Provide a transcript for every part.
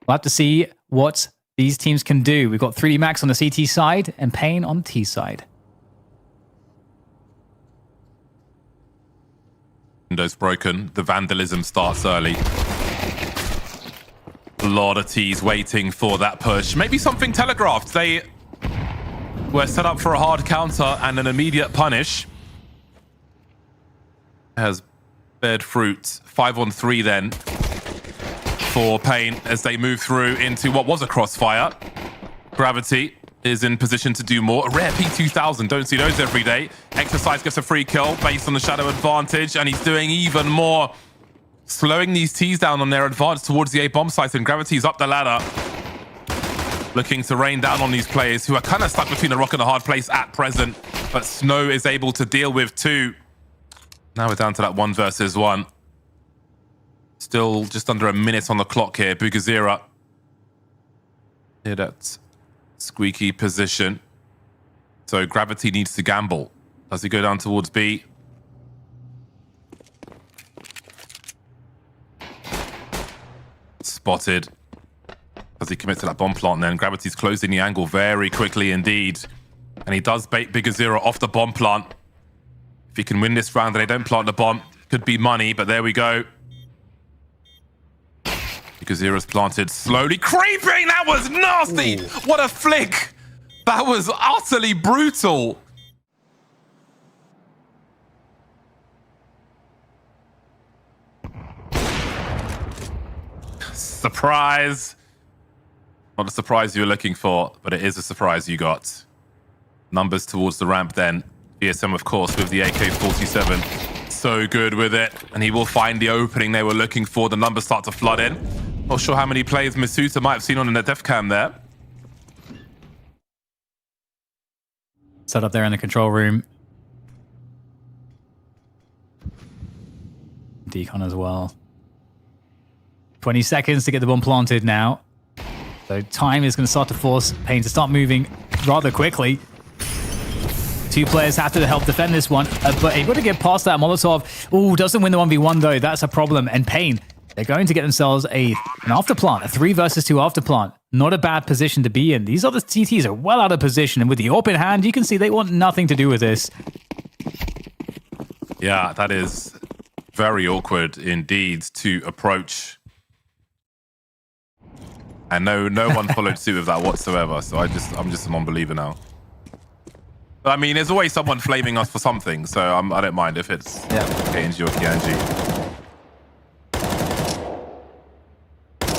We'll have to see what these teams can do. We've got 3D Max on the CT side and paiN on the T side. Window's broken. The vandalism starts early. A lot of T's waiting for that push. Maybe something telegraphed. They were set up for a hard counter and an immediate punish. Has bared fruit. 5-on-3 then for paiN as they move through into what was a crossfire. Gravity is in position to do more. A rare P2000, don't see those every day. Exercise gets a free kill based on the shadow advantage, and he's doing even more, slowing these T's down on their advance towards the A bomb site, and Gravity's up the ladder, looking to rain down on these players who are kind of stuck between a rock and a hard place at present, but Snow is able to deal with 2. Now we're down to that 1 versus 1. Still just under a minute on the clock here. Bugazira in that squeaky position. So Gravity needs to gamble. Does he go down towards B? Spotted. Does he commit to that bomb plant then? Gravity's closing the angle very quickly indeed. And he does bait Bugazira off the bomb plant. If he can win this round and they don't plant the bomb, could be money, but there we go. Bugazira's planted, slowly creeping. That was nasty. Ooh. What a flick. That was utterly brutal. Surprise. Not the surprise you were looking for, but it is a surprise you got. Numbers towards the ramp then. VSM, of course, with the AK-47. So good with it. And he will find the opening they were looking for. The numbers start to flood in. Not sure how many plays Masuta might have seen on the def cam there. Set up there in the control room. Decon as well. 20 seconds to get the bomb planted now. So time is going to start to force paiN to start moving rather quickly. 2 players have to help defend this one, but able to get past that. Molotov, ooh, doesn't win the 1v1 though. That's a problem. And paiN, they're going to get themselves an afterplant, a 3 versus 2 afterplant. Not a bad position to be in. These other CTs are well out of position, and with the AWP in hand, you can see they want nothing to do with this. Yeah, that is very awkward indeed to approach. And no one followed suit with that whatsoever. So I'm just a non-believer now. But I mean, there's always someone flaming us for something, so I don't mind if it's KNG or Kianji.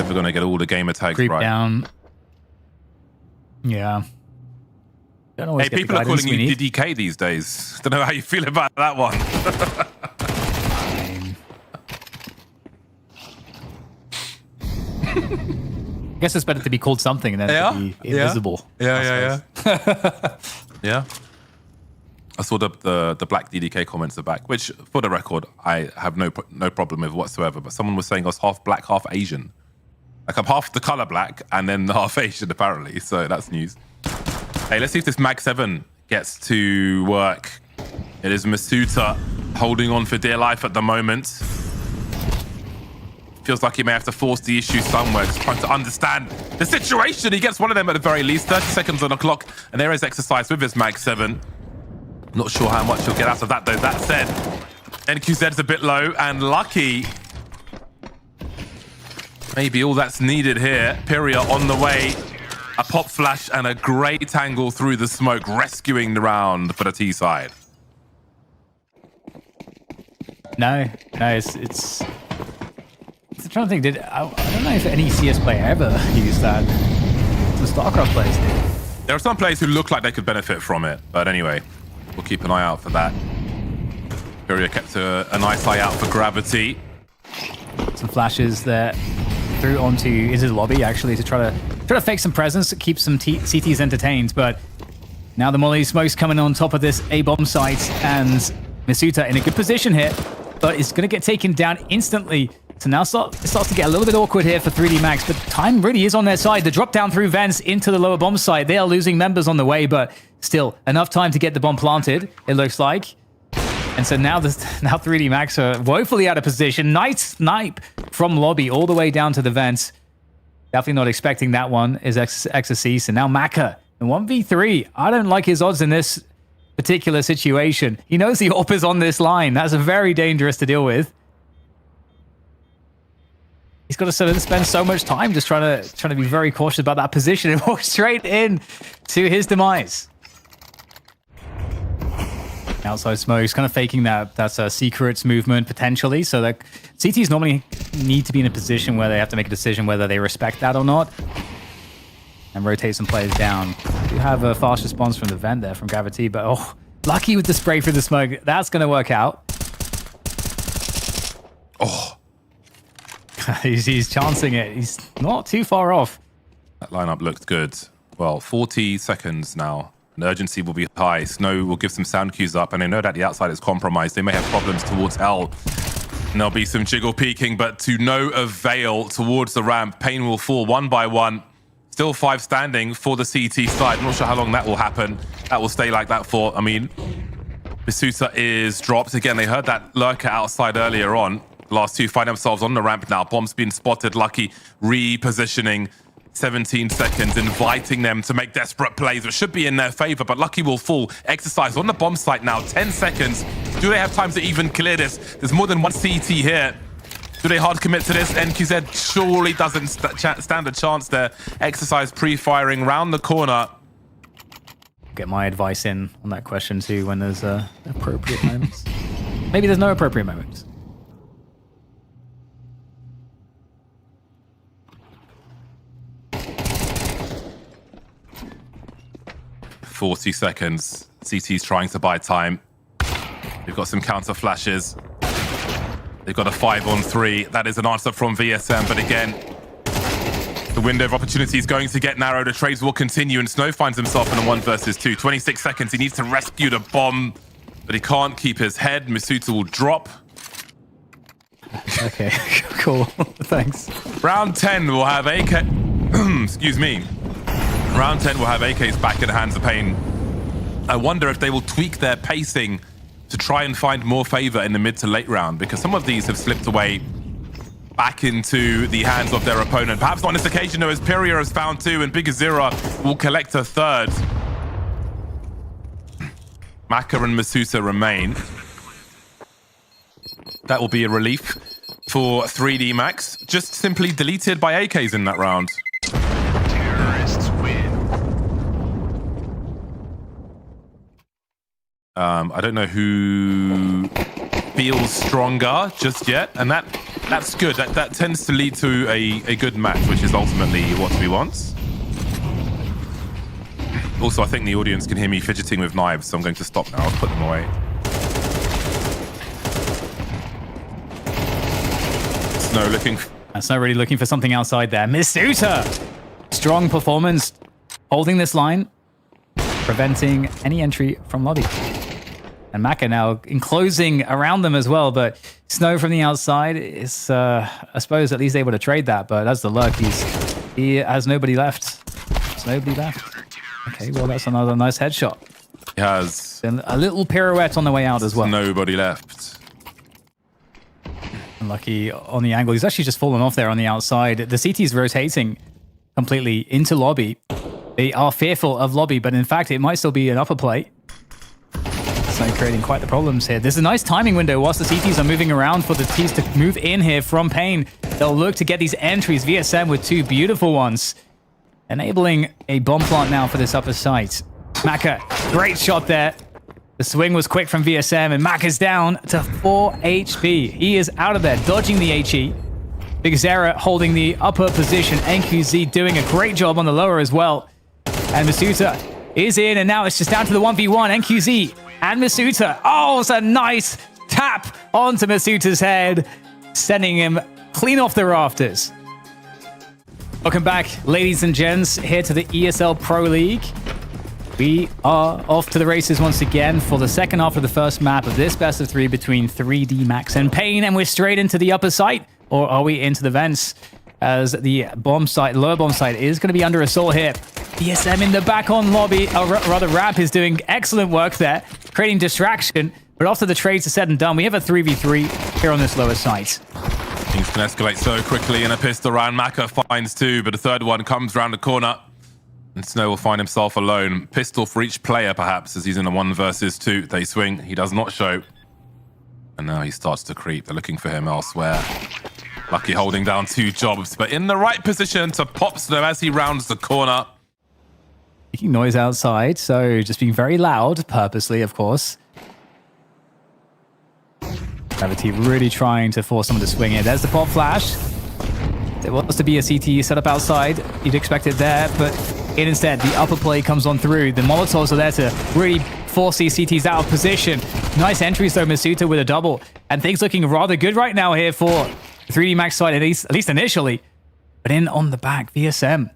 If we're gonna get all the gamer tags Creep right. Down. Yeah. Don't always hey, people are calling you DDK these days. Don't know how you feel about that one. I guess it's better to be called something than to be invisible. Yeah. Yeah. I saw the black DDK comments are back, which, for the record, I have no problem with whatsoever. But someone was saying I was half black, half Asian. Like I'm half the color black and then half Asian apparently. So that's news. Hey, let's see if this Mag 7 gets to work. It is Masuta holding on for dear life at the moment. Feels like he may have to force the issue somewhere. Just trying to understand the situation. He gets one of them at the very least. 30 seconds on the clock. And there is Exercise with his Mag 7. Not sure how much he'll get out of that, though. That said, NQZ's a bit low. And Lucky, maybe all that's needed here. Pyria on the way. A pop flash and a great angle through the smoke, rescuing the round for the T side. No, it's I'm trying to think, I don't know if any CS player ever used that. The StarCraft players did. There are some players who look like they could benefit from it, but anyway, we'll keep an eye out for that. Pyria kept a nice eye out for Gravity. Some flashes there through into the lobby actually to try to fake some presence, keep some CTs entertained, but now the Molly smoke's coming on top of this A-bomb site, and Masuta in a good position here, but it's going to get taken down instantly. So now it starts to get a little bit awkward here for 3D Max, but time really is on their side. The drop down through vents into the lower bomb site. They are losing members on the way, but still enough time to get the bomb planted, it looks like. And so now 3D Max are woefully out of position. Nice snipe from lobby all the way down to the vents. Definitely not expecting that one is Exorcist. And now Maka in 1v3. I don't like his odds in this particular situation. He knows the AWP is on this line. That's very dangerous to deal with. He's got to sort of spend so much time just trying to be very cautious about that position and walk straight in to his demise. Outside smokes, kind of faking that's a secrets movement potentially. So that CTs normally need to be in a position where they have to make a decision whether they respect that or not, and rotate some players down. You have a fast response from the vent there from Gravity, but oh, lucky with the spray through the smoke. That's going to work out. Oh, he's chancing it. He's not too far off. that lineup looked good. Well, 40 seconds now. And urgency will be high. Snow will give some sound cues up, and I know that the outside is compromised. They may have problems towards L. And there'll be some jiggle peeking, but to no avail towards the ramp. paiN will fall one by one. Still 5 standing for the CT side. I'm not sure how long that will happen. That will stay like that for, I mean, Masuta is dropped. Again, they heard that lurker outside earlier on. The last 2 find themselves on the ramp now. Bomb's been spotted. Lucky repositioning. 17 seconds, inviting them to make desperate plays, which should be in their favor, but Lucky will fall. Exercise on the bomb site now, 10 seconds. Do they have time to even clear this? There's more than one CT here. Do they hard commit to this? NQZ surely doesn't stand a chance there. Exercise pre-firing round the corner. Get my advice in on that question too when there's appropriate moments. Maybe there's no appropriate moments. 40 seconds. CT's trying to buy time. They've got some counter flashes. They've got a 5-on-3. That is an answer from VSM, but again, the window of opportunity is going to get narrow. The trades will continue, and Snow finds himself in a 1 versus 2. 26 seconds. He needs to rescue the bomb, but he can't keep his head. Masuta will drop. Okay, cool. Thanks. Round 10 will have AK... Excuse me. Round 10 will have AKs back in the hands of paiN. I wonder if they will tweak their pacing to try and find more favor in the mid to late round, because some of these have slipped away back into the hands of their opponent. Perhaps not on this occasion, though, as Piria has found 2 and Big Azira will collect a 3rd. Maka and Masuta remain. That will be a relief for 3D Max. Just simply deleted by AKs in that round. Terrorists win. I don't know who feels stronger just yet, and that's good. That tends to lead to a good match, which is ultimately what we want. Also, I think the audience can hear me fidgeting with knives, so I'm going to stop now. I'll put them away. Snow looking... Snow really looking for something outside there. Masuta! Strong performance, holding this line, preventing any entry from lobby. And Maka now enclosing around them as well, but Snow from the outside is, I suppose, at least able to trade that, but that's the luck. He has nobody left. There's nobody left. Okay, well, that's another nice headshot. He has... And a little pirouette on the way out as well. Nobody left. And Lucky on the angle. He's actually just fallen off there on the outside. The CT is rotating completely into lobby. They are fearful of lobby, but in fact, it might still be an upper play. So creating quite the problems here. There's a nice timing window whilst the CTs are moving around for the T's to move in here from paiN. They'll look to get these entries. VSM with 2 beautiful ones. Enabling a bomb plant now for this upper site. Maka, great shot there. The swing was quick from VSM, and Maka's down to 4 HP. He is out of there, dodging the HE. Big Zera holding the upper position. NQZ doing a great job on the lower as well. And Masuta is in, and now it's just down to the 1v1. NQZ and Masuta. Oh, it's a nice tap onto Masuta's head, sending him clean off the rafters. Welcome back, ladies and gents, here to the ESL Pro League. We are off to the races once again for the second half of the first map of this best of 3 between 3D Max and paiN, and we're straight into the upper site, or are we into the vents? As the bomb site, lower bomb site, is going to be under assault here. VSM in the back on lobby, or rather Ramp is doing excellent work there, creating distraction, but after the trades are said and done, we have a 3v3 here on this lower site. Things can escalate so quickly in a pistol round. Maka finds two, but a third one comes round the corner. And Snow will find himself alone. Pistol for each player, perhaps, as he's in a 1 versus 2. They swing. He does not show. And now he starts to creep. They're looking for him elsewhere. Lucky holding down 2 jobs, but in the right position to pop Snow as he rounds the corner. Making noise outside, so just being very loud, purposely, of course. Gravity really trying to force someone to swing in. There's the pop flash. There was to be a CT set up outside. You'd expect it there, but instead, the upper play comes on through. The Molotovs are there to really force these CTs out of position. Nice entries, though, Masuta with a double. And things looking rather good right now here for 3D Max side, at least initially. But in on the back, VSM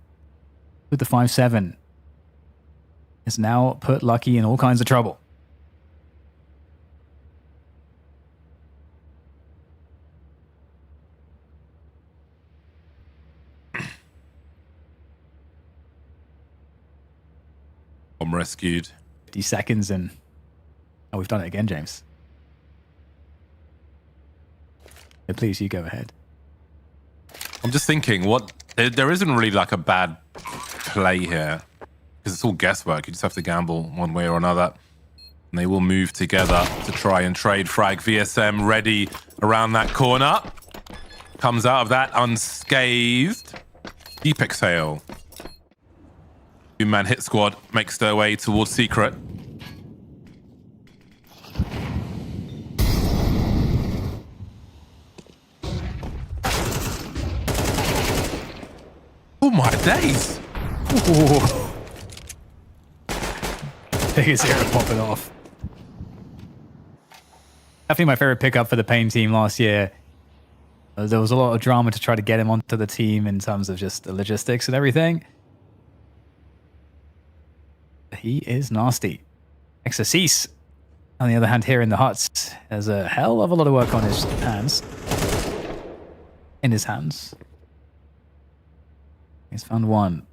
with the 5-7 has now put Lucky in all kinds of trouble. I'm rescued. 50 seconds and... Oh, we've done it again, James. Yeah, please, you go ahead. I'm just thinking, what? There isn't really like a bad play here. Because it's all guesswork. You just have to gamble one way or another. And they will move together to try and trade frag. VSM ready around that corner. Comes out of that unscathed. Deep exhale. 2-man hit squad makes their way towards Secret. Oh my days! Ooh. Biggest era popping off. Definitely my favorite pickup for the paiN team last year. There was a lot of drama to try to get him onto the team in terms of just the logistics and everything. He is nasty. Exorcise, on the other hand, here in the huts, has a hell of a lot of work on his hands. In his hands. He's found one.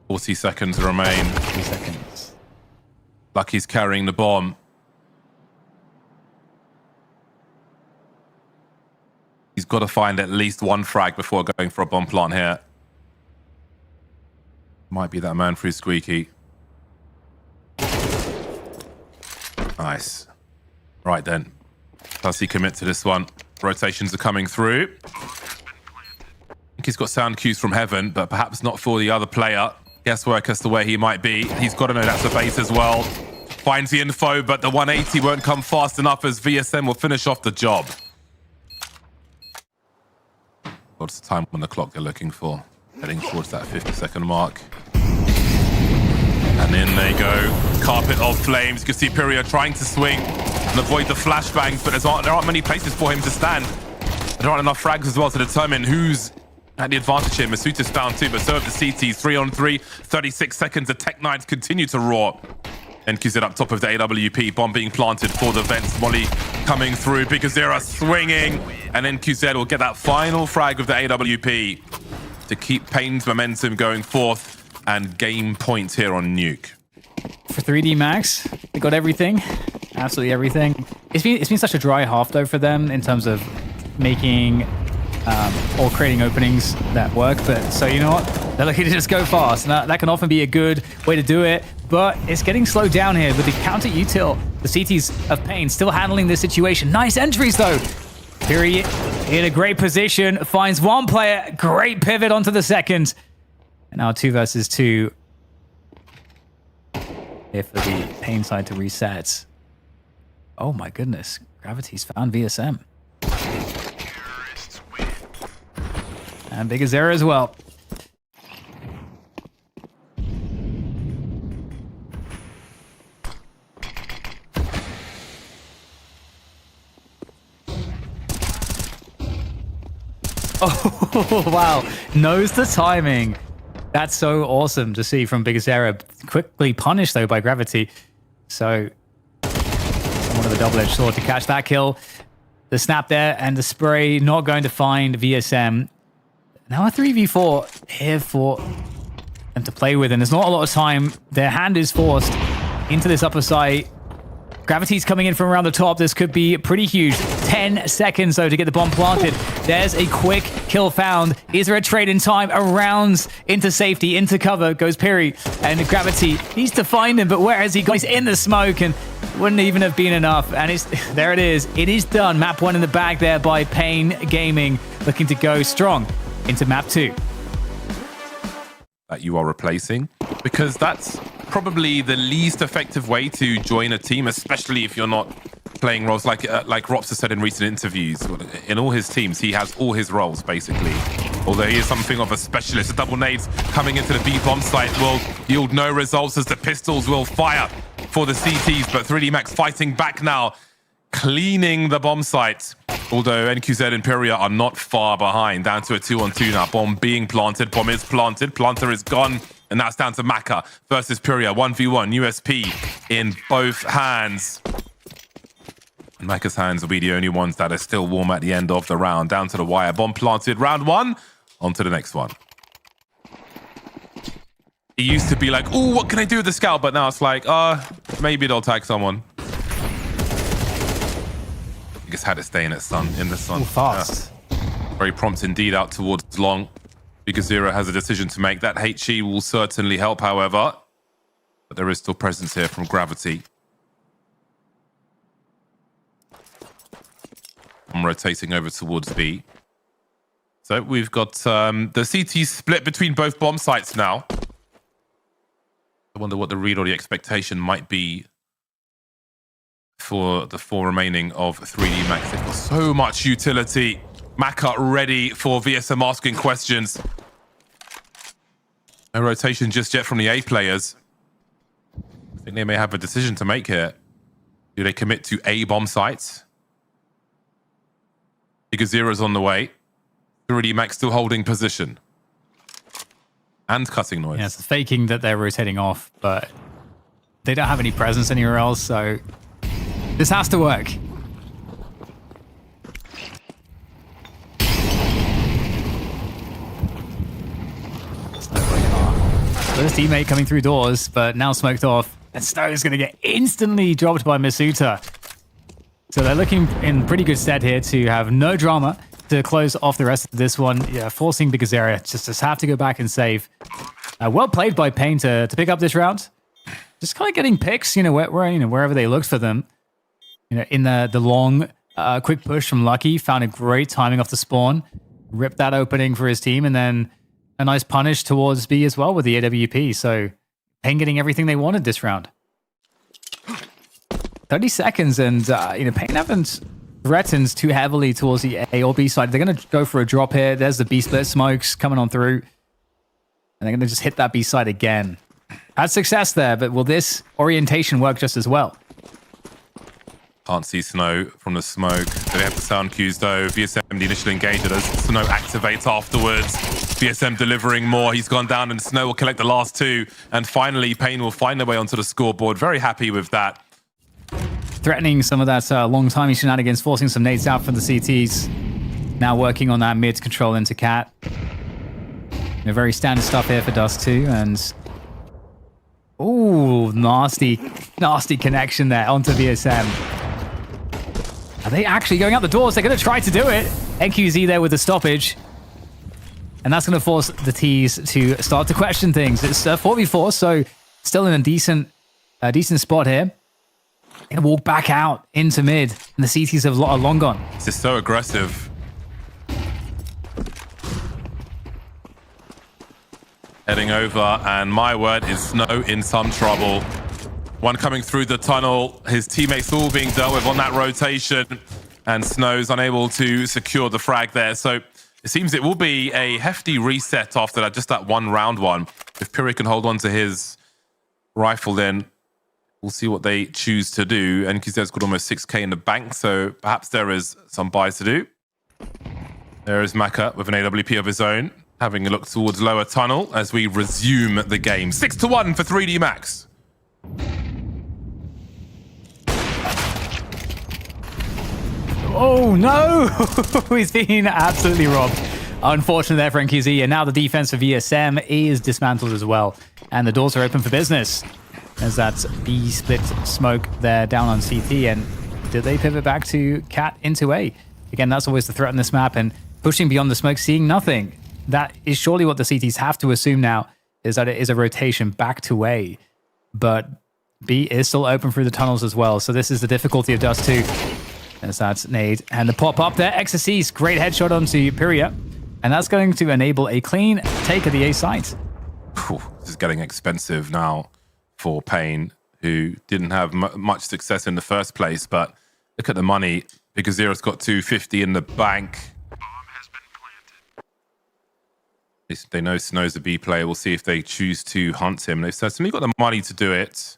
$40 seconds remain. 3 seconds. Lucky's carrying the bomb. He's got to find at least one frag before going for a bomb plant here. Might be that man through Squeaky. Nice. Right then. Does he commit to this one? Rotations are coming through. I think he's got sound cues from heaven, but perhaps not for the other player. Guesswork as to where he might be. He's got to know that's a base as well. Finds the info, but the 180 won't come fast enough as VSM will finish off the job. What's the time on the clock they're looking for? Heading towards that 50-second mark. And in they go. Carpet of flames. You can see Pyria trying to swing and avoid the flashbangs, but there aren't many places for him to stand. There aren't enough frags as well to determine who's at the advantage here. Masuta's found two, but so have the CTs. 3-on-3, 36 seconds. The Tech Knights continue to roar. NQZ up top of the AWP. Bomb being planted for the vents. Molly coming through. Bigazera swinging. And NQZ will get that final frag of the AWP to keep paiN's momentum going forth and game points here on Nuke. For 3D Max, they got everything. Absolutely everything. It's been such a dry half, though, for them in terms of making or creating openings that work. But so, you know what? They're looking to just go fast. And that can often be a good way to do it. But it's getting slowed down here with the counter util. The CTs of paiN still handling this situation. Nice entries, though. Pyria in a great position. Finds one player. Great pivot onto the second. And now 2 versus 2. Here for the paiN side to reset. Oh my goodness. Gravity's found VSM. And Bigazera as well. Oh, wow. Knows the timing. That's so awesome to see from Bigazera. Quickly punished, though, by Gravity. So, someone with a double-edged sword to catch that kill. The snap there and the spray not going to find VSM. Now a 3v4 here for them to play with. And there's not a lot of time. Their hand is forced into this upper side. Gravity's coming in from around the top. This could be pretty huge. 10 seconds, though, to get the bomb planted. There's a quick kill found. Is there a trade in time? Around into safety, into cover goes paiN. And Gravity needs to find him, but where has he gone? He's in the smoke and wouldn't even have been enough. And there it is. It is done. Map 1 in the bag there by paiN Gaming, looking to go strong into map 2. That you are replacing, because that's probably the least effective way to join a team, especially if you're not playing roles like Rops has said in recent interviews. In all his teams, he has all his roles basically. Although he is something of a specialist. The double nades coming into the B bomb site will yield no results as the pistols will fire for the CTs, but 3D Max fighting back now, cleaning the bomb site. Although NQZ and Pyria are not far behind, down to a 2-on-2 now. Bomb being planted, bomb is planted, planter is gone, and that's down to Maka versus Pyria. 1v1, USP in both hands. And Maka's hands will be the only ones that are still warm at the end of the round. Down to the wire, bomb planted, round 1, on to the next one. It used to be like, oh, what can I do with the scout? But now it's like, maybe they'll tag someone. Just had to stay in the sun. Ooh, fast. Yeah. Very prompt indeed out towards long. Because Zero has a decision to make. That HE will certainly help, however. But there is still presence here from Gravity. I'm rotating over towards B. So we've got the CT split between both bomb sites now. I wonder what the read or the expectation might be for the 4 remaining of 3D Max. They've got so much utility. Maka ready for VSM asking questions. No rotation just yet from the A players. I think they may have a decision to make here. Do they commit to A bomb sites? Because Zero's on the way. 3D Max still holding position. And cutting noise. Yeah, it's faking that they're rotating off, but they don't have any presence anywhere else, so this has to work. His teammate coming through doors, but now smoked off. And Snow is going to get instantly dropped by Masuta. So they're looking in pretty good stead here to have no drama to close off the rest of this one. Yeah, forcing Bigazeria just have to go back and save. Well played by paiN to pick up this round. Just kind of getting picks, wherever they looked for them. In the long, quick push from Lucky, found a great timing off the spawn, ripped that opening for his team, and then a nice punish towards B as well with the AWP. So paiN getting everything they wanted this round. 30 seconds, and paiN haven't threatened too heavily towards the A or B side. They're going to go for a drop here. There's the B split smokes coming on through, and they're going to just hit that B side again. Had success there, but will this orientation work just as well? Can't see Snow from the smoke. They have the sound cues though. VSM, the initial engager, does Snow activates afterwards. VSM delivering more. He's gone down and Snow will collect the last 2. And finally, paiN will find their way onto the scoreboard. Very happy with that. Threatening some of that long timing shenanigans, forcing some nades out from the CTs. Now working on that mid control into Cat. Very standard stuff here for Dust 2. And ooh, nasty connection there onto VSM. Are they actually going out the doors? They're going to try to do it. NQZ there with the stoppage. And that's going to force the T's to start to question things. It's 4v4, so still in a decent spot here. Going to walk back out into mid. And the CTs are long gone. This is so aggressive. Heading over, and my word is Snow in some trouble. One coming through the tunnel. His teammates all being dealt with on that rotation. And Snow's unable to secure the frag there. So it seems it will be a hefty reset after that, just that round one. If Pyria can hold on to his rifle, then we'll see what they choose to do. NQZ's got almost 6k in the bank, so perhaps there is some buys to do. There is Maka with an AWP of his own, having a look towards lower tunnel as we resume the game. 6-1 for 3D Max. Oh no! He's been absolutely robbed. Unfortunately there for NQZ, and now the defense for VSM is dismantled as well. And the doors are open for business. As that's B split smoke there down on CT. And do they pivot back to Cat into A? Again, that's always the threat on this map. And pushing beyond the smoke, seeing nothing. That is surely what the CTs have to assume now, is that it is a rotation back to A. But B is still open through the tunnels as well. So this is the difficulty of Dust 2. As that's nade. And the pop up there. Ecstasy, great headshot onto Pyria. And that's going to enable a clean take of the A site. This is getting expensive now for paiN, who didn't have much success in the first place. But look at the money. Because Zero's got 250 in the bank. Bomb has been planted. They know Snow's a B player. We'll see if they choose to hunt him. They've certainly got the money to do it.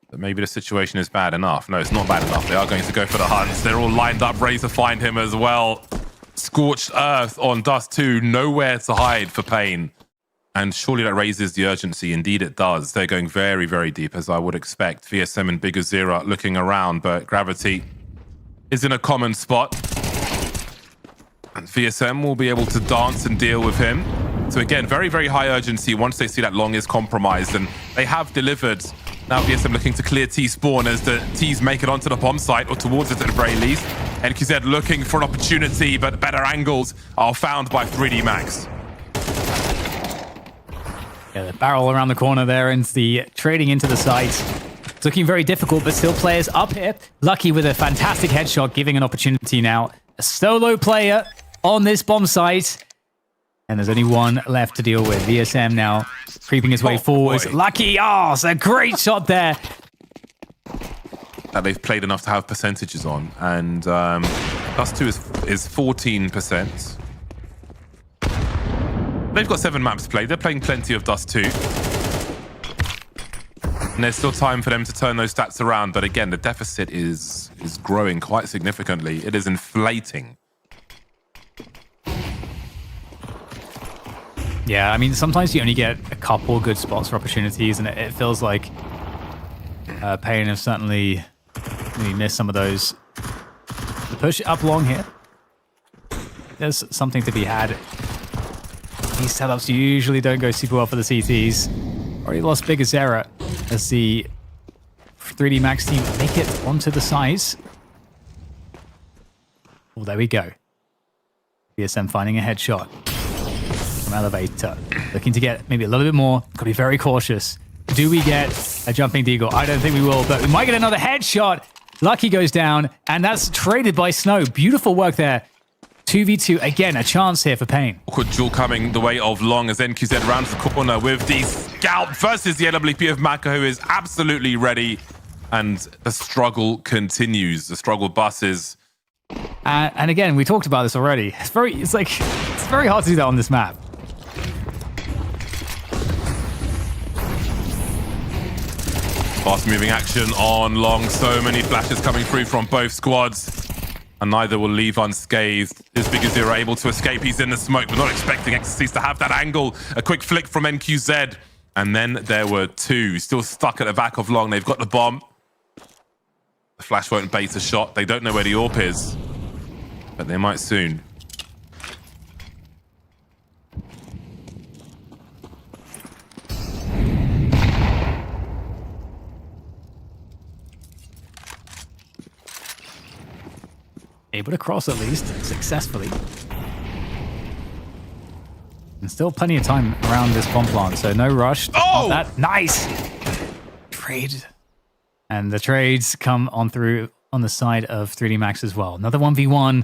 But maybe the situation is bad enough. No, it's not bad enough. They are going to go for the hunts. They're all lined up, ready to find him as well. Scorched earth on Dust 2. Nowhere to hide for paiN. And surely that raises the urgency. Indeed, it does. They're going very, very deep, as I would expect. VSM and Bigger Zero looking around, but Gravity is in a common spot. And VSM will be able to dance and deal with him. So again, very, very high urgency once they see that long is compromised. And they have delivered. Now VSM looking to clear T spawn as the T's make it onto the bomb site, or towards it at the very least. NQZ looking for an opportunity, but better angles are found by 3D Max. Yeah, the barrel around the corner there and the trading into the site. It's looking very difficult, but still players up here. Lucky with a fantastic headshot, giving an opportunity now. A solo player on this bomb site. And there's only one left to deal with. VSM now creeping his way forwards. Boy. Lucky, it's a great shot there. That they've played enough to have percentages on. And Dust 2 is 14%. They've got 7 maps played. They're playing plenty of Dust 2. And there's still time for them to turn those stats around. But again, the deficit is growing quite significantly. It is inflating. Yeah, I mean, sometimes you only get a couple good spots for opportunities, and it feels like paiN have certainly really missed some of those. The push up long here. There's something to be had. These setups usually don't go super well for the CTs. Already lost Bigger Zera as the 3D Max team make it onto the sides. Oh, there we go. VSM finding a headshot from Elevator. Looking to get maybe a little bit more. Got to be very cautious. Do we get a jumping deagle? I don't think we will, but we might get another headshot. Lucky goes down, and that's traded by Snow. Beautiful work there. 2v2, again, a chance here for paiN. Awkward duel coming the way of Long as NQZ rounds the corner with the Scout versus the AWP of Maka, who is absolutely ready. And the struggle continues. The struggle buses. And again, we talked about this already. It's very hard to do that on this map. Fast moving action on Long. So many flashes coming through from both squads. And neither will leave unscathed. As Big as Zero able to escape, he's in the smoke. We're not expecting Ecstasies to have that angle. A quick flick from NQZ. And then there were 2 still stuck at the back of Long. They've got the bomb. The flash won't bait a shot. They don't know where the AWP is. But they might soon. Able to cross at least, successfully. And still plenty of time around this bomb plant, so no rush. Oh! That. Nice! Trade. And the trades come on through on the side of 3D Max as well. Another 1v1.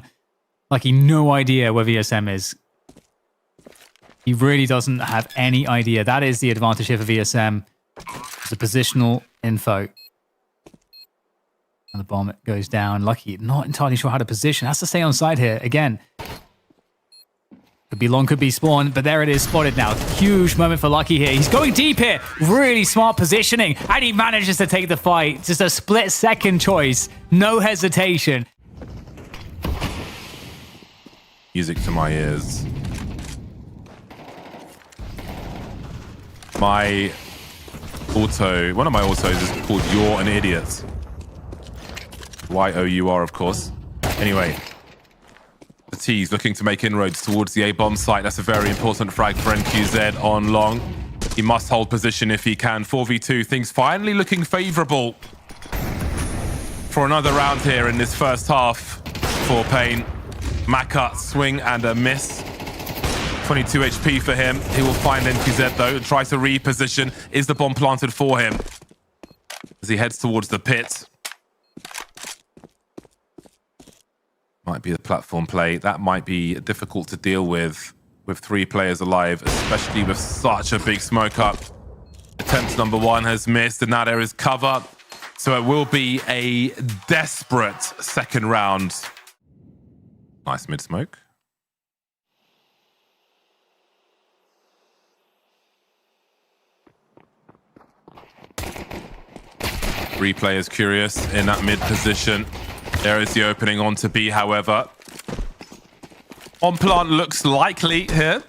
Lucky no idea where VSM is. He really doesn't have any idea. That is the advantage here for VSM. It's a positional info. And the bomb goes down. Lucky, not entirely sure how to position. Has to stay on side here. Again, could be long, could be spawn, but there it is, spotted now. Huge moment for Lucky here. He's going deep here. Really smart positioning. And he manages to take the fight. Just a split-second choice. No hesitation. Music to my ears. My auto, one of my autos is called You're an Idiot. Y-O-U-R, of course. Anyway, the T's looking to make inroads towards the A-bomb site. That's a very important frag for NQZ on Long. He must hold position if he can. 4v2, things finally looking favorable for another round here in this first half for paiN. Maka, swing and a miss. 22 HP for him. He will find NQZ though, try to reposition. Is the bomb planted for him as he heads towards the pit? Might be the platform play. That might be difficult to deal with 3 players alive, especially with such a big smoke up. Attempt number 1 has missed, and now there is cover. So it will be a desperate second round. Nice mid-smoke. Three players curious in that mid position. There is the opening onto B, however. On plant looks likely here.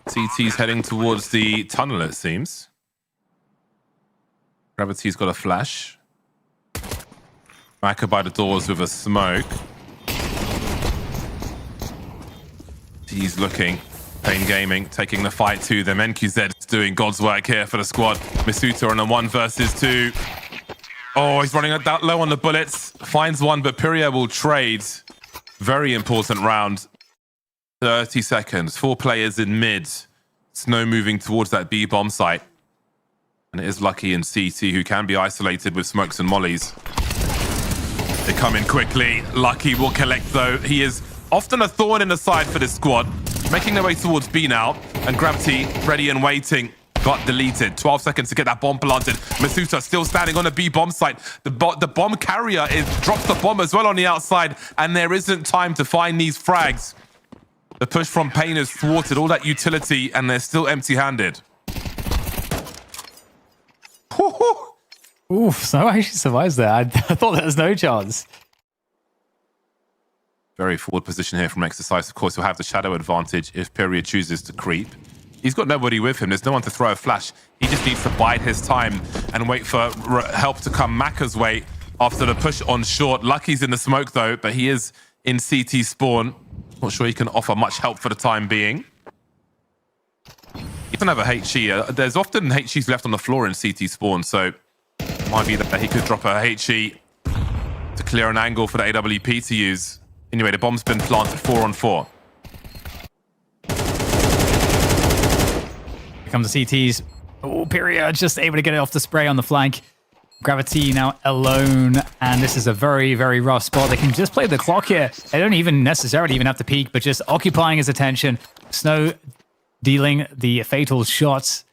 CT's heading towards the tunnel, it seems. Gravity's got a flash. Maka by the doors with a smoke. He's looking. paiN Gaming taking the fight to them. NQZ is doing God's work here for the squad. Masuta on a 1 versus 2. Oh, he's running that low on the bullets. Finds one, but Pyria will trade. Very important round. 30 seconds. 4 players in mid. Snow moving towards that B bomb site. And it is Lucky and CT who can be isolated with smokes and mollies. They come in quickly. Lucky will collect though. He is often a thorn in the side for this squad. Making their way towards B now. And Gravity ready and waiting. Got deleted. 12 seconds to get that bomb planted. Masuta still standing on the B bomb site. The bomb carrier drops the bomb as well on the outside. And there isn't time to find these frags. The push from paiN has thwarted all that utility and they're still empty-handed. Oof, Snow actually survives there. I thought there was no chance. Very forward position here from Exercise. Of course, he'll have the shadow advantage if Pyria chooses to creep. He's got nobody with him. There's no one to throw a flash. He just needs to bide his time and wait for help to come Maka's way after the push on short. Lucky's in the smoke, though, but he is in CT spawn. Not sure he can offer much help for the time being. He doesn't have a HE. There's often HEs left on the floor in CT spawn, so it might be that he could drop a HE to clear an angle for the AWP to use. Anyway, the bomb's been planted 4-on-4. Here comes the CTs. Oh, Pyria just able to get it off the spray on the flank. Gravity now alone, and this is a very, very rough spot. They can just play the clock here. They don't even necessarily even have to peek, but just occupying his attention. Snow dealing the fatal shots.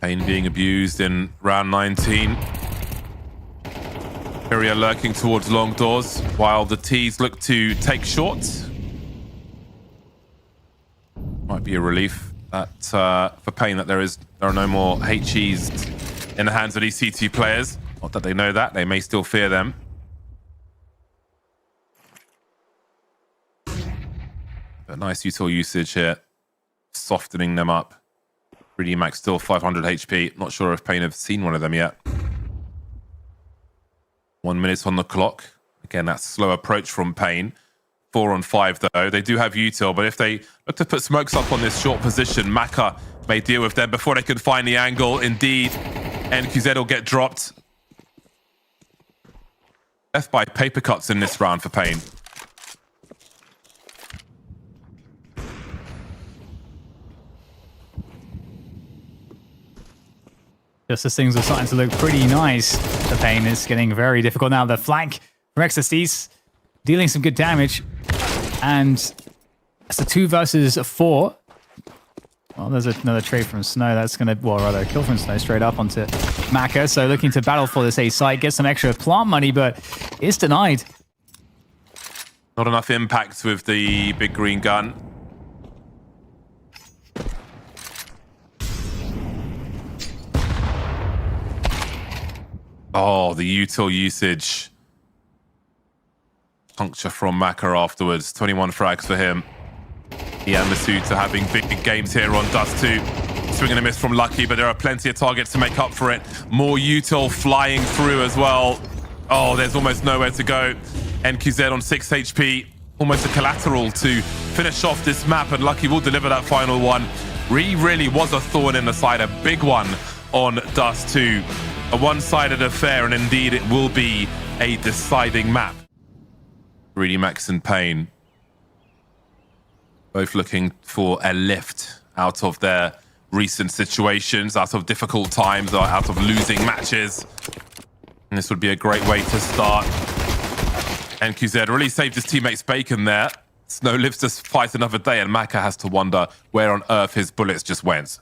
paiN being abused in round 19. Pyria lurking towards long doors, while the T's look to take short. Might be a relief that for paiN that there are no more HEs in the hands of these CT players. Not that they know that, they may still fear them. But nice util usage here, softening them up. 3D Max still 500 HP. Not sure if paiN have seen one of them yet. 1 minute on the clock. Again, that slow approach from paiN. 4-on-5 though. They do have util, but if they look to put smokes up on this short position, Maka may deal with them before they can find the angle. Indeed, NQZ will get dropped. Left by paper cuts in this round for paiN. Just as things are starting to look pretty nice, the paiN is getting very difficult now. The flank from XSDs dealing some good damage. And it's a 2 versus 4. Well, there's another trade from Snow. That's going to, well, rather a kill from Snow straight up onto Maka. So looking to battle for this A site, get some extra plant money, but it's denied. Not enough impact with the big green gun. Oh, the util usage. Puncture from Maka afterwards. 21 frags for him. He and Masuta having big games here on Dust 2. Swing and a miss from Lucky, but there are plenty of targets to make up for it. More util flying through as well. Oh, there's almost nowhere to go. NQZ on 6 HP. Almost a collateral to finish off this map, and Lucky will deliver that final one. Really was a thorn in the side, a big one on Dust 2. A one-sided affair, and indeed it will be a deciding map. Really, Max and paiN both looking for a lift out of their recent situations, out of difficult times, or out of losing matches. And this would be a great way to start. NQZ really saved his teammate's bacon there. Snow lives to fight another day, and Maka has to wonder where on earth his bullets just went.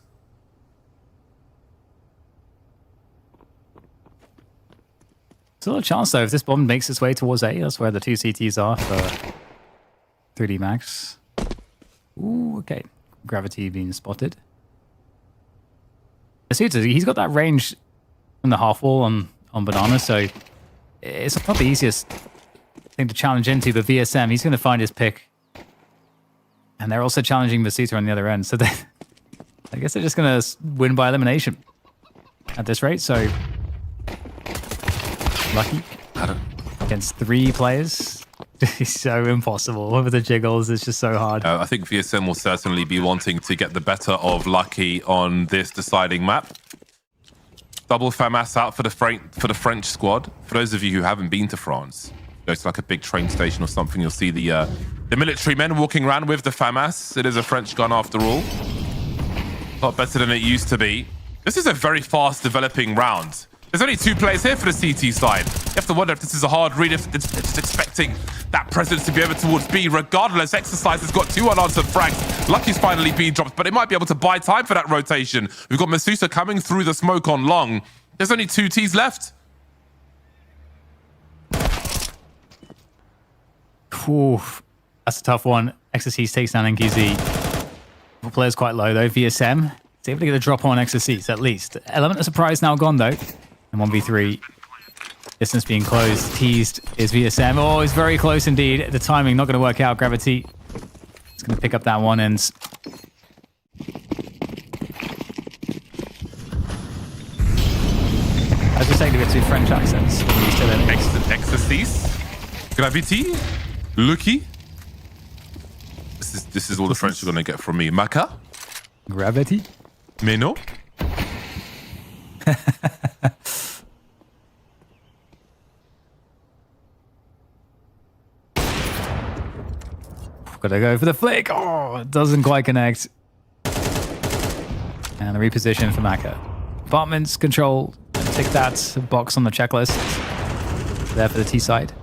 Still a chance, though, if this bomb makes its way towards A. That's where the 2 CTs are for 3D Max. Ooh, okay. Gravity being spotted. He's got that range from the half wall on Banana, so it's not the easiest thing to challenge into, but VSM, he's going to find his pick. And they're also challenging Masuta on the other end, so I guess they're just going to win by elimination at this rate, so Lucky against 3 players. It's so impossible. With the jiggles, it's just so hard. I think VSM will certainly be wanting to get the better of Lucky on this deciding map. Double FAMAS out for the French squad. For those of you who haven't been to France, go to like a big train station or something, you'll see the military men walking around with the FAMAS. It is a French gun after all. A lot better than it used to be. This is a very fast developing round. There's only 2 players here for the CT side. You have to wonder if this is a hard read, if it's just expecting that presence to be over towards B. Regardless, Exercise has got 2 unanswered frags. Lucky's finally being dropped, but it might be able to buy time for that rotation. We've got Masuta coming through the smoke on long. There's only 2 Ts left. Ooh, that's a tough one. Exercise takes down NQZ. Player's quite low, though. VSM is able to get a drop on Exercise, at least. Element of surprise now gone, though. And 1v3. Distance being closed. Teased is VSM. Oh, it's very close indeed. The timing not going to work out. Gravity is going to pick up that one, and I just saying to get 2 French accents. Exercise. Gravity. Lucky. This is all the French are going to get from me. Maka. Gravity. Meno. Gotta go for the flick. Oh, it doesn't quite connect. And a reposition for Maka. Apartments control. Tick that box on the checklist. There for the T side.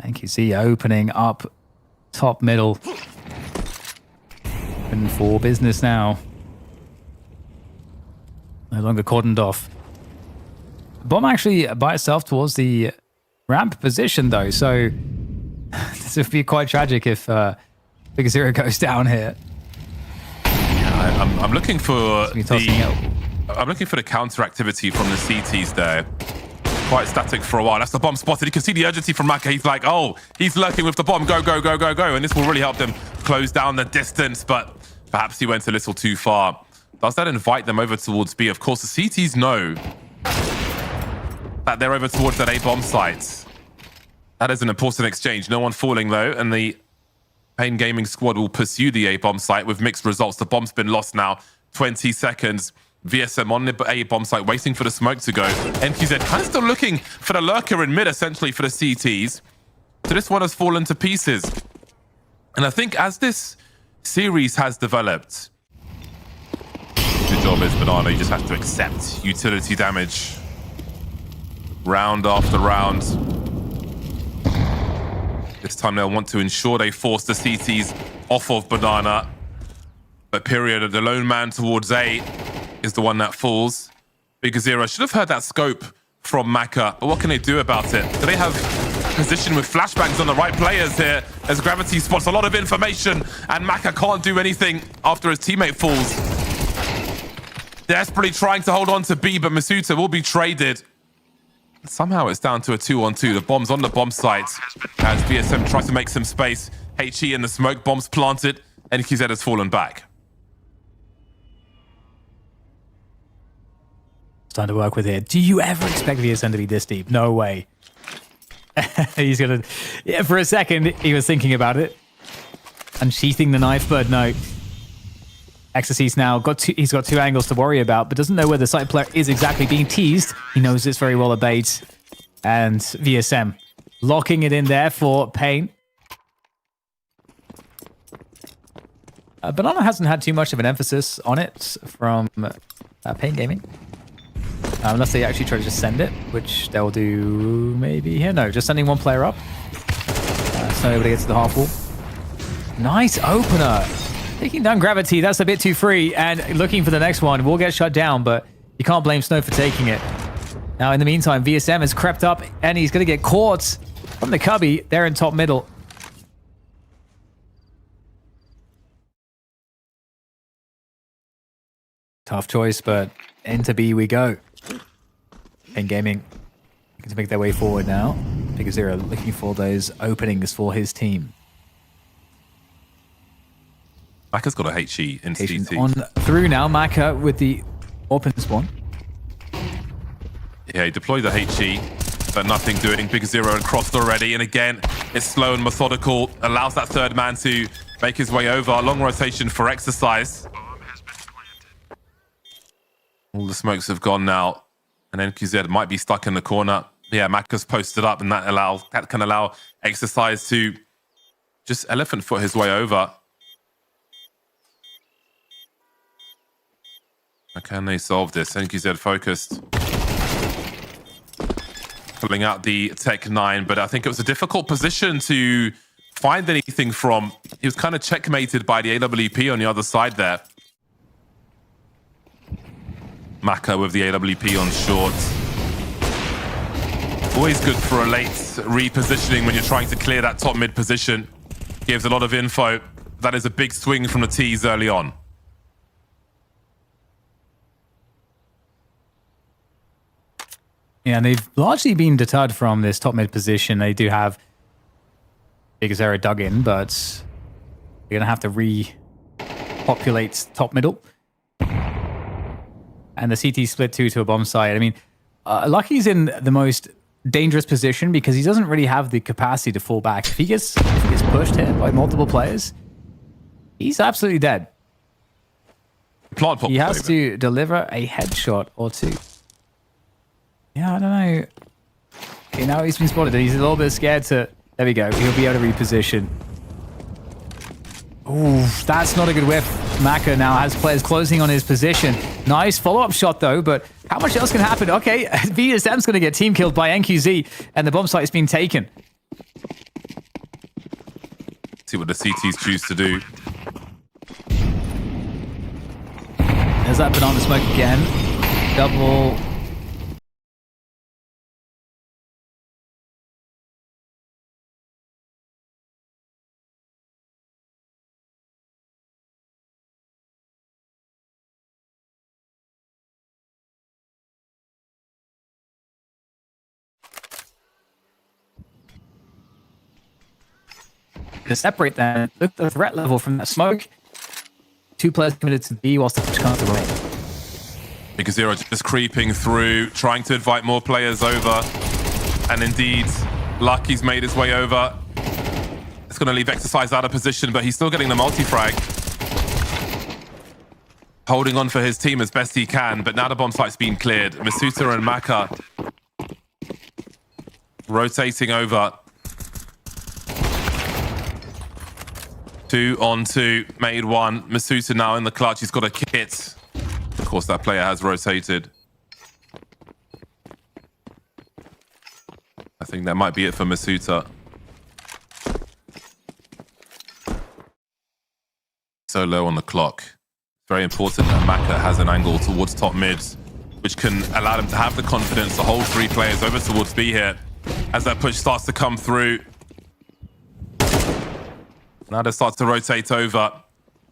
Thank you. See, opening up top middle. Open for business now. No longer cordoned off. Bomb actually by itself towards the ramp position, though, so this would be quite tragic if Big Zero goes down here. Yeah, I'm looking for the counter activity from the CTs there. Quite static for a while. That's the bomb spotted. You can see the urgency from Maka. He's like, oh, he's lurking with the bomb. Go, go, go, go, go. And this will really help them close down the distance, but perhaps he went a little too far. Does that invite them over towards B? Of course, the CTs know that they're over towards that A bomb site. That is an important exchange. No one falling, though, and the paiN Gaming squad will pursue the A bomb site with mixed results. The bomb's been lost now. 20 seconds. VSM on the A bomb site, waiting for the smoke to go. NQZ kind of still looking for the lurker in mid, essentially, for the CTs. So this one has fallen to pieces. And I think as this series has developed, good job is Banana. You just have to accept utility damage. Round after round. This time they'll want to ensure they force the CTs off of Banana. But period, the lone man towards A is the one that falls. Big Zero should have heard that scope from Maka, but what can they do about it? Do they have position with flashbangs on the right players here as Gravity spots a lot of information and Maka can't do anything after his teammate falls? Desperately trying to hold on to B, but Masuta will be traded. Somehow it's down to a 2-on-2. The bomb's on the bomb site as VSM tries to make some space. HE in the smoke, bombs planted, and NQZ has fallen back. Starting to work with it. Do you ever expect VSM to be this deep? No way. He's gonna... Yeah, for a second, he was thinking about it. Unsheathing the knife, but no. Ecstasy's now he's got 2 angles to worry about, but doesn't know where the side player is exactly being teased. He knows it's very well a bait. And VSM locking it in there for paiN. Banana hasn't had too much of an emphasis on it from paiN Gaming. Unless they actually try to just send it, which they'll do maybe here. No, just sending one player up. So able to get to the half wall. Nice opener. Taking down Gravity, that's a bit too free. And looking for the next one, will get shut down, but you can't blame Snow for taking it. Now, in the meantime, VSM has crept up, and he's going to get caught from the cubby. They're in top middle. Tough choice, but into B we go. paiN Gaming looking to make their way forward now. paiN looking for those openings for his team. Maka's got a HE in CT. On through now, Maka with the open spawn. Yeah, he deployed the HE, but nothing doing. Big Zero and crossed already. And again, it's slow and methodical. Allows that third man to make his way over. Long rotation for Exercise. All the smokes have gone now. And NQZ might be stuck in the corner. Yeah, Maka's posted up, and that can allow Exercise to just elephant foot his way over. How can they solve this? NQZ focused. Pulling out the Tech 9, but I think it was a difficult position to find anything from. He was kind of checkmated by the AWP on the other side there. Maka with the AWP on short. Always good for a late repositioning when you're trying to clear that top mid position. Gives a lot of info. That is a big swing from the tees early on. Yeah, and they've largely been deterred from this top mid position. They do have Big Zero dug in, but they're going to have to repopulate top middle. And the CT split 2 to a bomb site. I mean, Lucky's in the most dangerous position because he doesn't really have the capacity to fall back. If he gets pushed here by multiple players, he's absolutely dead. He has to deliver a headshot or 2. Yeah, I don't know. Okay, now he's been spotted. He's a little bit scared to... There we go. He'll be able to reposition. Ooh, that's not a good whiff. Maka now has players closing on his position. Nice follow-up shot, though, but how much else can happen? Okay, VSM's going to get team killed by NQZ, and the bomb site has been taken. See what the CTs choose to do. There's that banana smoke again. Double... to separate them. Look at the threat level from that smoke. 2 players committed to B whilst the push comes away. Big Zero just creeping through, trying to invite more players over. And indeed, Lucky's made his way over. It's going to leave Exercise out of position, but he's still getting the multi-frag. Holding on for his team as best he can, but now the bomb site's been cleared. Masuta and Maka rotating over. 2 on 2, made 1. Masuta now in the clutch. He's got a kit. Of course, that player has rotated. I think that might be it for Masuta. So low on the clock. Very important that Maka has an angle towards top mid, which can allow them to have the confidence to hold 3 players over towards B here as that push starts to come through. Now they start to rotate over.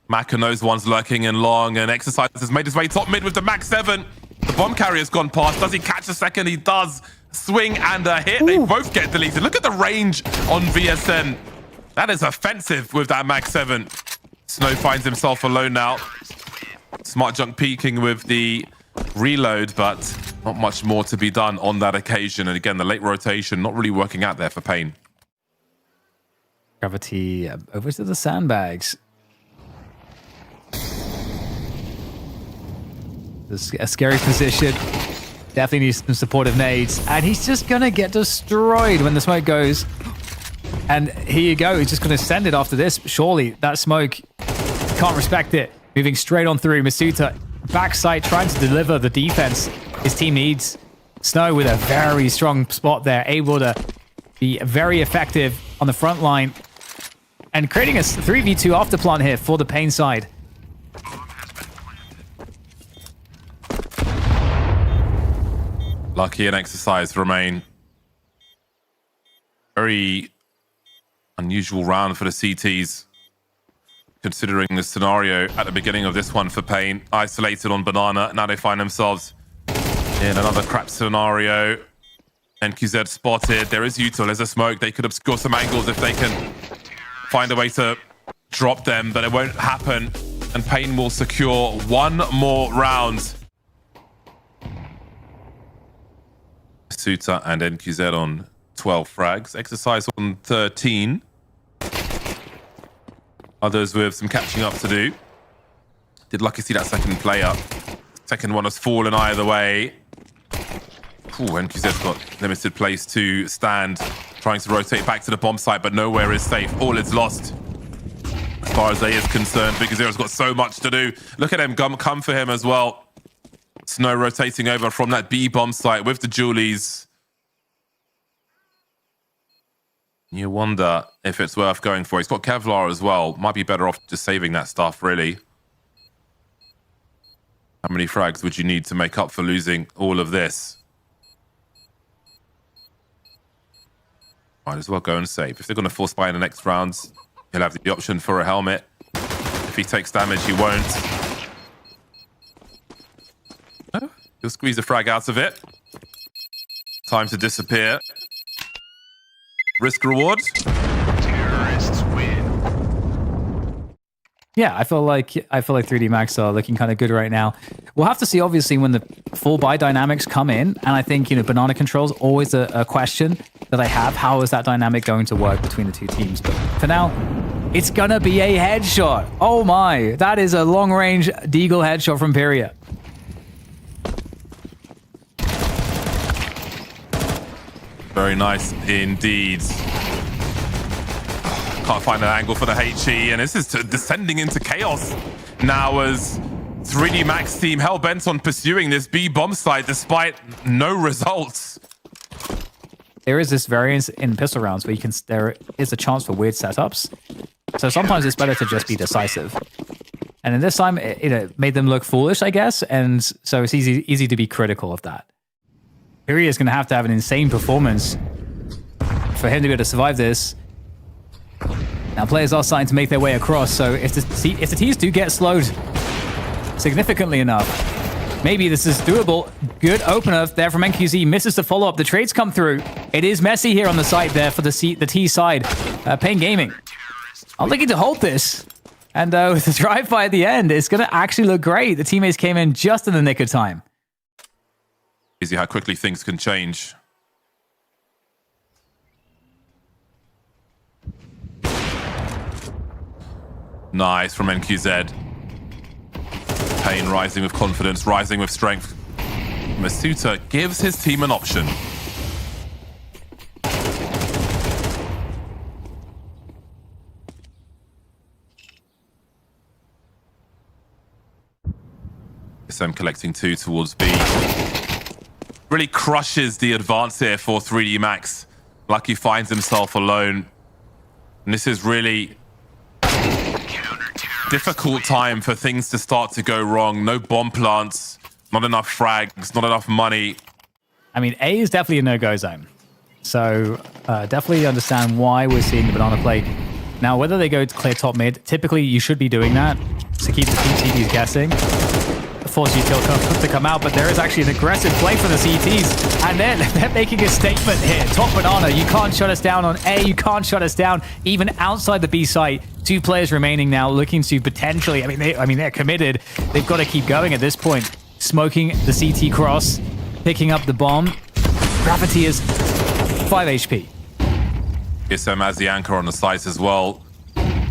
Maka knows one's lurking in long, and Exercise has made his way top mid with the Max 7. The bomb carrier's gone past. Does he catch a second? He does. Swing and a hit. Ooh. They both get deleted. Look at the range on VSM. That is offensive with that Max 7. Snow finds himself alone now. Smart Junk peeking with the reload, but Not much more to be done on that occasion. And again, the late rotation not really working out there for paiN. Gravity over to the sandbags. This is a scary position. Definitely needs some supportive nades. And he's just going to get destroyed when the smoke goes. And here you go. He's just going to send it after this. Surely that smoke can't respect it. Moving straight on through. Masuta backside trying to deliver the defense his team needs. Snow with a very strong spot there. Able to be very effective on the front line. And creating a 3v2 afterplant here for the paiN side. Lucky and Exercise remain. Very unusual round for the CTs, considering the scenario at the beginning of this one for paiN. Isolated on Banana. Now they find themselves in another crap scenario. NQZ spotted. There is Util. There's a smoke. They could obscure some angles if they can find a way to drop them, but it won't happen. And paiN will secure one more round. Suta and NQZ on 12 frags. Exercise on 13. Others with some catching up to do. Did Lucky see that second player. Second one has fallen either way. Ooh, NQZ's got limited place to stand. Trying to rotate back to the bomb site, but nowhere is safe. All is lost. As far as A is concerned, Big Zero's got so much to do. Look at him come for him as well. Snow rotating over from that B bomb site with the Julies. You wonder if it's worth going for. He's got Kevlar as well. Might be better off just saving that stuff, really. How many frags would you need to make up for losing all of this? Might as well go and save. If they're going to force buy in the next rounds, he'll have the option for a helmet. If he takes damage, he won't. Oh, he'll squeeze the frag out of it. Time to disappear. Risk reward. Terrorists win. Yeah, I feel like 3D Max are looking kind of good right now. We'll have to see, obviously, when the full buy dynamics come in. And I think, Banana controls always a question that I have. How is that dynamic going to work between the two teams? But for now, it's going to be a headshot. Oh my, that is a long-range Deagle headshot from Pyria. Very nice indeed. Can't find an angle for the HE, and this is descending into chaos now as 3D Max team hell-bent on pursuing this B bomb site despite no results. There is this variance in pistol rounds where there is a chance for weird setups. So sometimes it's better to just be decisive. And in this time, it made them look foolish, I guess, and so it's easy to be critical of that. Pyria is going to have an insane performance for him to be able to survive this. Now players are starting to make their way across, so if the T's do get slowed significantly enough, maybe this is doable. Good opener there from NQZ, misses the follow-up. The trades come through. It is messy here on the site there for the T side. paiN Gaming are looking to hold this. And with the drive-by at the end, it's going to actually look great. The teammates came in just in the nick of time. Easy how quickly things can change. Nice from NQZ. paiN rising with confidence, rising with strength. Masuta gives his team an option. SM collecting 2 towards B. Really crushes the advance here for 3D Max. Lucky finds himself alone. And this is really difficult time for things to start to go wrong. No bomb plants, not enough frags, not enough money. I mean, A is definitely a no-go zone. So definitely understand why we're seeing the Banana play. Now, whether they go to clear top mid, typically you should be doing that to keep the CTs guessing. Force Util to come out, but there is actually an aggressive play for the CTs, and they're making a statement here. Top Banana, you can't shut us down on A, you can't shut us down even outside the B site. 2 players remaining now, looking to potentially, they're committed. They've got to keep going at this point. Smoking the CT cross. picking up the bomb. Gravity is 5 HP. ESM as the anchor on the site as well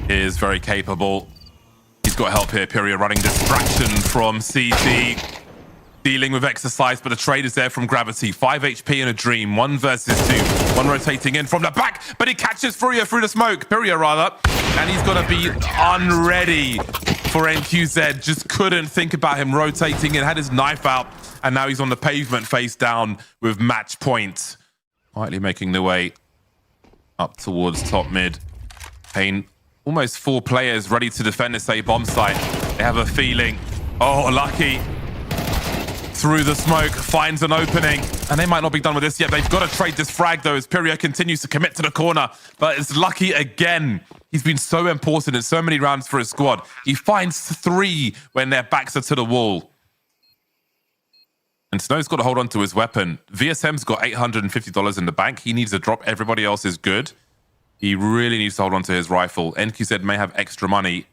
is very capable. He's got help here. Pyria running distraction from CT. Dealing with exercise, but the trade is there from Gravity. 5 HP in a dream. 1 versus 2. One rotating in from the back, but he catches Pyria through the smoke. Pyria rather. And he's got to be unready for NQZ. Just couldn't think about him rotating in. Had his knife out. And now he's on the pavement face down with match point. Quietly making the way up towards top mid. paiN, almost 4 players ready to defend this A bomb site. They have a feeling. Oh, Lucky. Through the smoke, finds an opening, and they might not be done with this yet. They've got to trade this frag, though, as Pyria continues to commit to the corner. But it's Lucky again. He's been so important in so many rounds for his squad. He finds 3 when their backs are to the wall. And Snow's got to hold on to his weapon. VSM's got $850 in the bank. He needs a drop. Everybody else is good. He really needs to hold on to his rifle. NQZ may have extra money,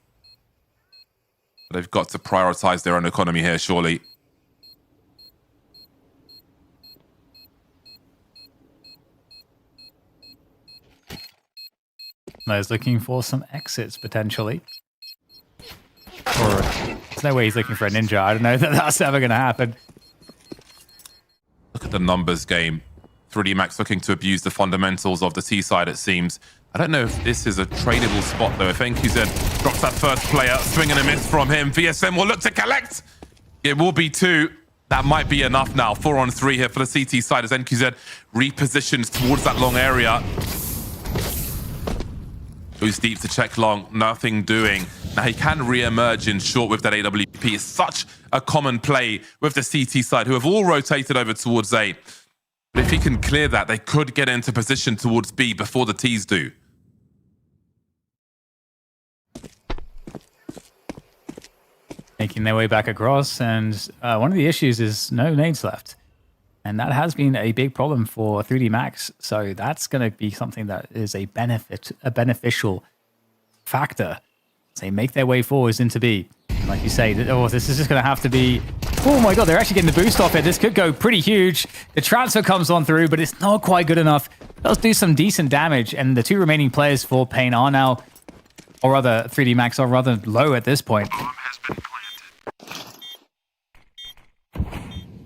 but they've got to prioritize their own economy here, surely. He's looking for some exits, potentially. Or there's no way he's looking for a ninja. I don't know that that's ever going to happen. Look at the numbers game. 3D Max looking to abuse the fundamentals of the T side, it seems. I don't know if this is a tradable spot, though. If NQZ drops that first player, swing and a miss from him, VSM will look to collect. It will be 2. That might be enough now. 4 on 3 here for the CT side as NQZ repositions towards that long area. Goes deep to check long, nothing doing. Now he can re-emerge in short with that AWP. It's such a common play with the CT side, who have all rotated over towards A. But if he can clear that, they could get into position towards B before the Ts do. Making their way back across, and one of the issues is no nades left. And that has been a big problem for 3D Max. So that's going to be something that is a beneficial factor. They make their way forwards into B. Like you say, oh, this is just going to have to be... Oh my God, they're actually getting the boost off it. This could go pretty huge. The transfer comes on through, but it's not quite good enough. It does do some decent damage. And the 2 remaining players for paiN are now, or rather 3D Max are rather low at this point.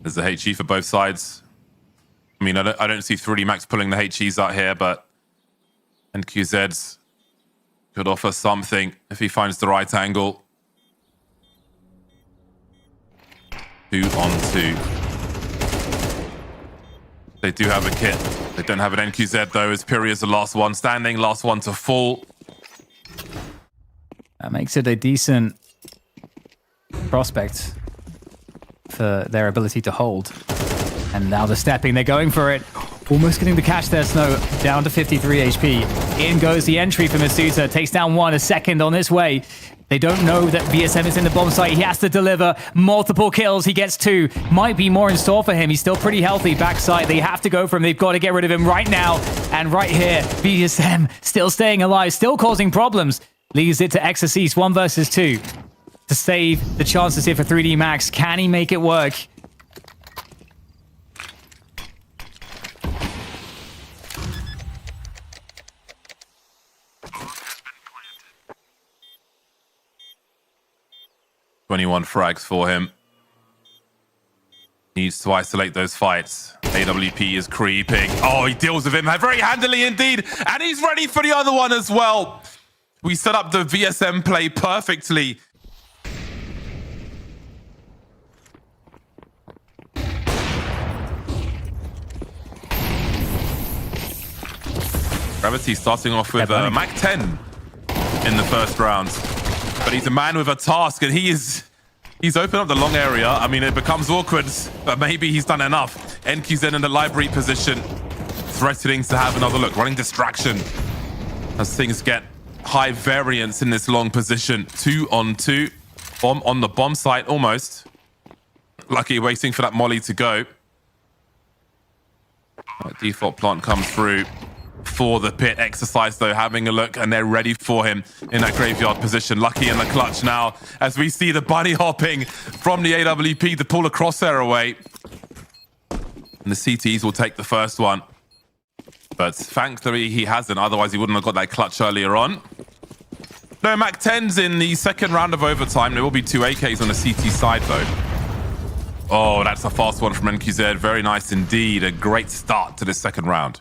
There's the HE for both sides. I mean, I don't see 3D Max pulling the HEs out here, but NQZ could offer something if he finds the right angle. 2 on 2. They do have a kit. They don't have an NQZ, though, as Pyria is the last one standing, last one to fall. That makes it a decent prospect for their ability to hold. And now they're stepping, they're going for it. Almost getting the catch there, Snow, down to 53 HP. In goes the entry for Masuta, takes down 1, a second on his way. They don't know that VSM is in the bomb site. He has to deliver multiple kills. He gets 2. Might be more in store for him. He's still pretty healthy backside. They have to go for him. They've got to get rid of him right now. And right here, VSM still staying alive, still causing problems. Leaves it to Exorcist, 1 versus 2. To save the chances here for 3D Max. Can he make it work? "21 frags for him. Needs to isolate those fights. AWP is creeping. Oh, he deals with him very handily indeed. And he's ready for the other one as well. We set up the VSM play perfectly. Gravity starting off with Mac 10 in the first round. But he's a man with a task, and he's opened up the long area. I mean, it becomes awkward, but maybe he's done enough. NQZ in the library position, threatening to have another look, running distraction as things get high variance in this long position. 2 on 2, bomb on the bomb site almost. Lucky waiting for that molly to go. Default plant comes through for the pit. Exercise, though, having a look, and they're ready for him in that graveyard position. Lucky in the clutch now as we see the bunny hopping from the AWP to pull a crosshair away. And the CTs will take the first one. But thankfully he hasn't, otherwise he wouldn't have got that clutch earlier on. No Mac 10s in the second round of overtime. There will be 2 AKs on the CT side though. Oh, that's a fast one from NQZ. Very nice indeed. A great start to this second round.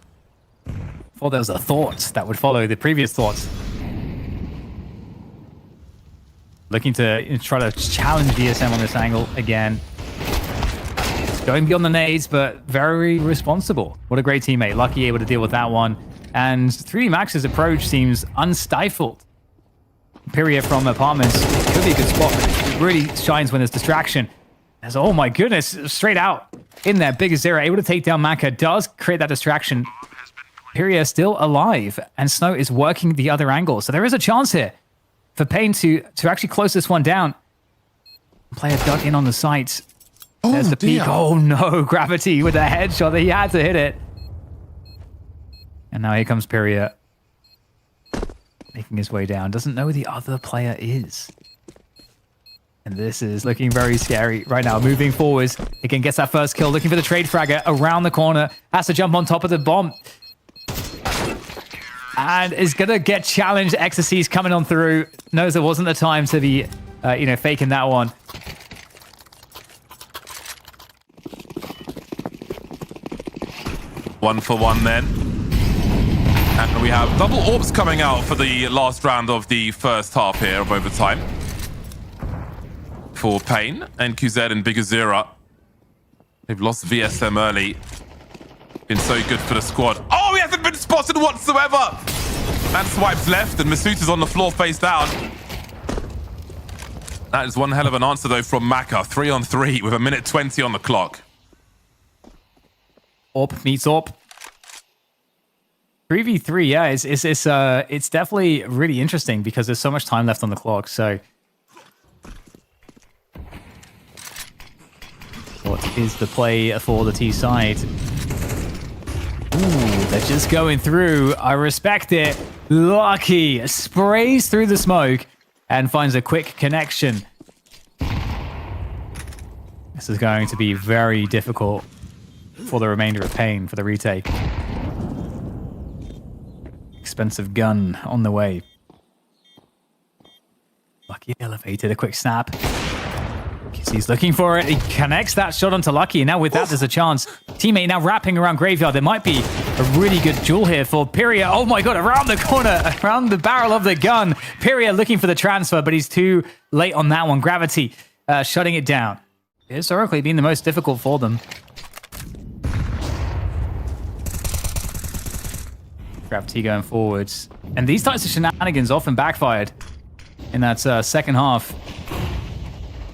Thought there was a thought that would follow the previous thoughts. Looking to try to challenge VSM on this angle again. Going beyond the nades, but very responsible. What a great teammate. Lucky able to deal with that one. And 3D Max's approach seems unstifled. Period from apartments. It could be a good spot, but it really shines when there's distraction. As, oh my goodness, straight out in there. Big Zero able to take down Maka. Does create that distraction. Period still alive. And Snow is working the other angle. So there is a chance here for paiN to actually close this one down. Player dug in on the sights. There's the peak. Oh no, Gravity with a headshot. He had to hit it. And now here comes Pyria. Making his way down. Doesn't know who the other player is. And this is looking very scary right now. Moving forwards. Again, gets that first kill. Looking for the trade fragger around the corner. Has to jump on top of the bomb. And is going to get challenged. Ecstasy's coming on through. Knows there wasn't the time to be, faking that one. One for one then. And we have double orbs coming out for the last round of the first half here of overtime. For paiN, NQZ and Big Azira. They've lost VSM early. Been so good for the squad. Oh, he hasn't been spotted whatsoever! And swipes left and Masood is on the floor face down. That is one hell of an answer though from Maka. 3 on 3 with 1:20 on the clock. AWP meets AWP. 3v3, yeah, it's definitely really interesting because there's so much time left on the clock. So, what is the play for the T side? Ooh, they're just going through. I respect it. Lucky sprays through the smoke and finds a quick connection. This is going to be very difficult for the remainder of paiN for the retake. Expensive gun on the way. Lucky elevated, a quick snap. He's looking for it. He connects that shot onto Lucky, and now with that, there's a chance. Teammate now wrapping around Graveyard. There might be a really good duel here for Pyria. Oh my god, around the corner, around the barrel of the gun. Pyria looking for the transfer, but he's too late on that one. Gravity shutting it down. Historically been the most difficult for them. Gravity going forwards. And these types of shenanigans often backfired in that second half.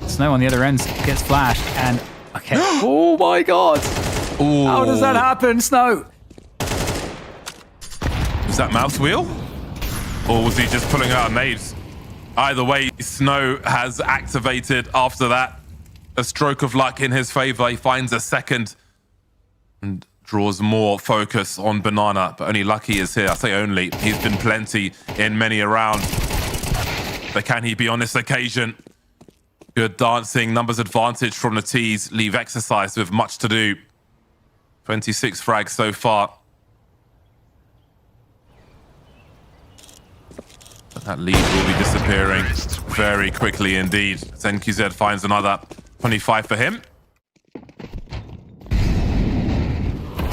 Snow on the other end gets flashed and... Okay. Oh my god! Ooh. How does that happen, Snow? Was that mouse wheel? Or was he just pulling out nades? Either way, Snow has activated after that. A stroke of luck in his favor. He finds a second and draws more focus on Banana, but only Lucky is here. I say only. He's been plenty in many a round. But can he be on this occasion? Good dancing, numbers advantage from the T's. Leave exercise with much to do. 26 frags so far. But that lead will be disappearing very quickly indeed. NQZ finds another 25 for him.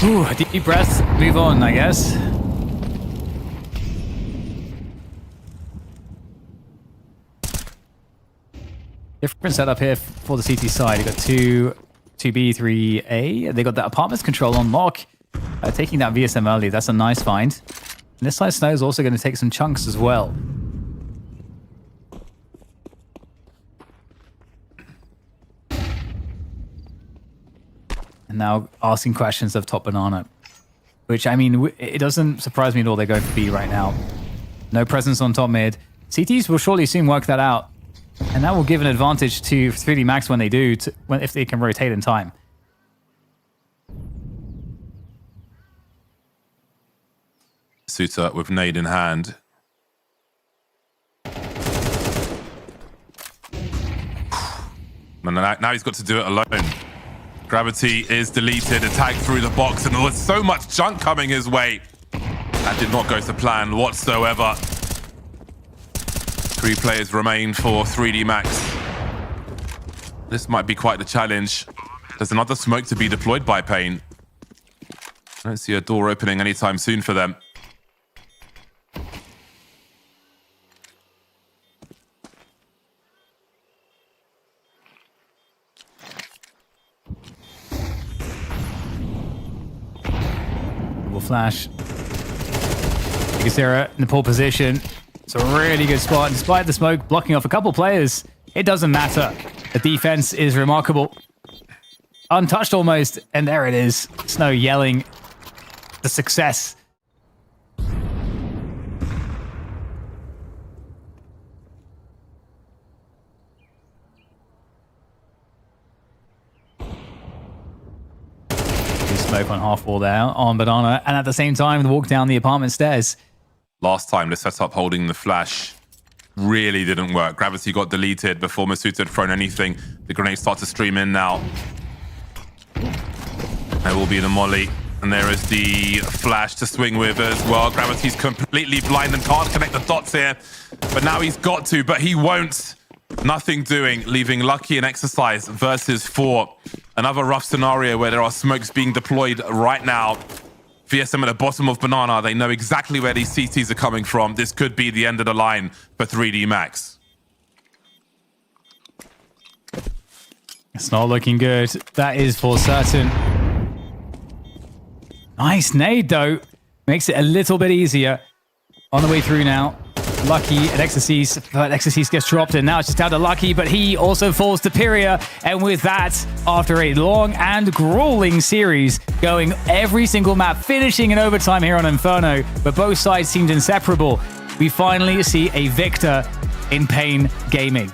Ooh, a deep breath. Move on, I guess. Different setup here for the CT side. You've got 2B, 3A. They got that apartments control on lock. Taking that VSM early. That's a nice find. And this side Snow is also going to take some chunks as well. And now asking questions of top Banana. Which, I mean, it doesn't surprise me at all they're going for B right now. No presence on top mid. CTs will surely soon work that out. And that will give an advantage to 3D Max when they do, if they can rotate in time. Suitor with nade in hand. And now he's got to do it alone. Gravity is deleted, attacked through the box, and there was so much junk coming his way. That did not go to plan whatsoever. 3 players remain for 3D Max. This might be quite the challenge. There's another smoke to be deployed by paiN. I don't see a door opening anytime soon for them. Double flash. Gisera in the pole position. It's a really good spot. Despite the smoke blocking off a couple players, it doesn't matter. The defense is remarkable. Untouched almost, and there it is. Snow yelling the success. Smoke on half wall there on Banana, and at the same time, the walk down the apartment stairs. Last time, the setup holding the flash really didn't work. Gravity got deleted before Masuta had thrown anything. The grenades start to stream in now. There will be the molly, and there is the flash to swing with as well. Gravity's completely blind and can't connect the dots here, but now he's got to, but he won't. Nothing doing, leaving Lucky and Exercise versus 4. Another rough scenario where there are smokes being deployed right now. VSM at the bottom of Banana. They know exactly where these CTs are coming from. This could be the end of the line for 3D Max. It's not looking good. That is for certain. Nice nade, though. Makes it a little bit easier. On the way through now. Lucky at Exercise, but Exercise gets dropped, and now it's just down to Lucky, but he also falls to Pyria. And with that, after a long and grueling series, going every single map, finishing in overtime here on Inferno, but both sides seemed inseparable, we finally see a victor in paiN Gaming.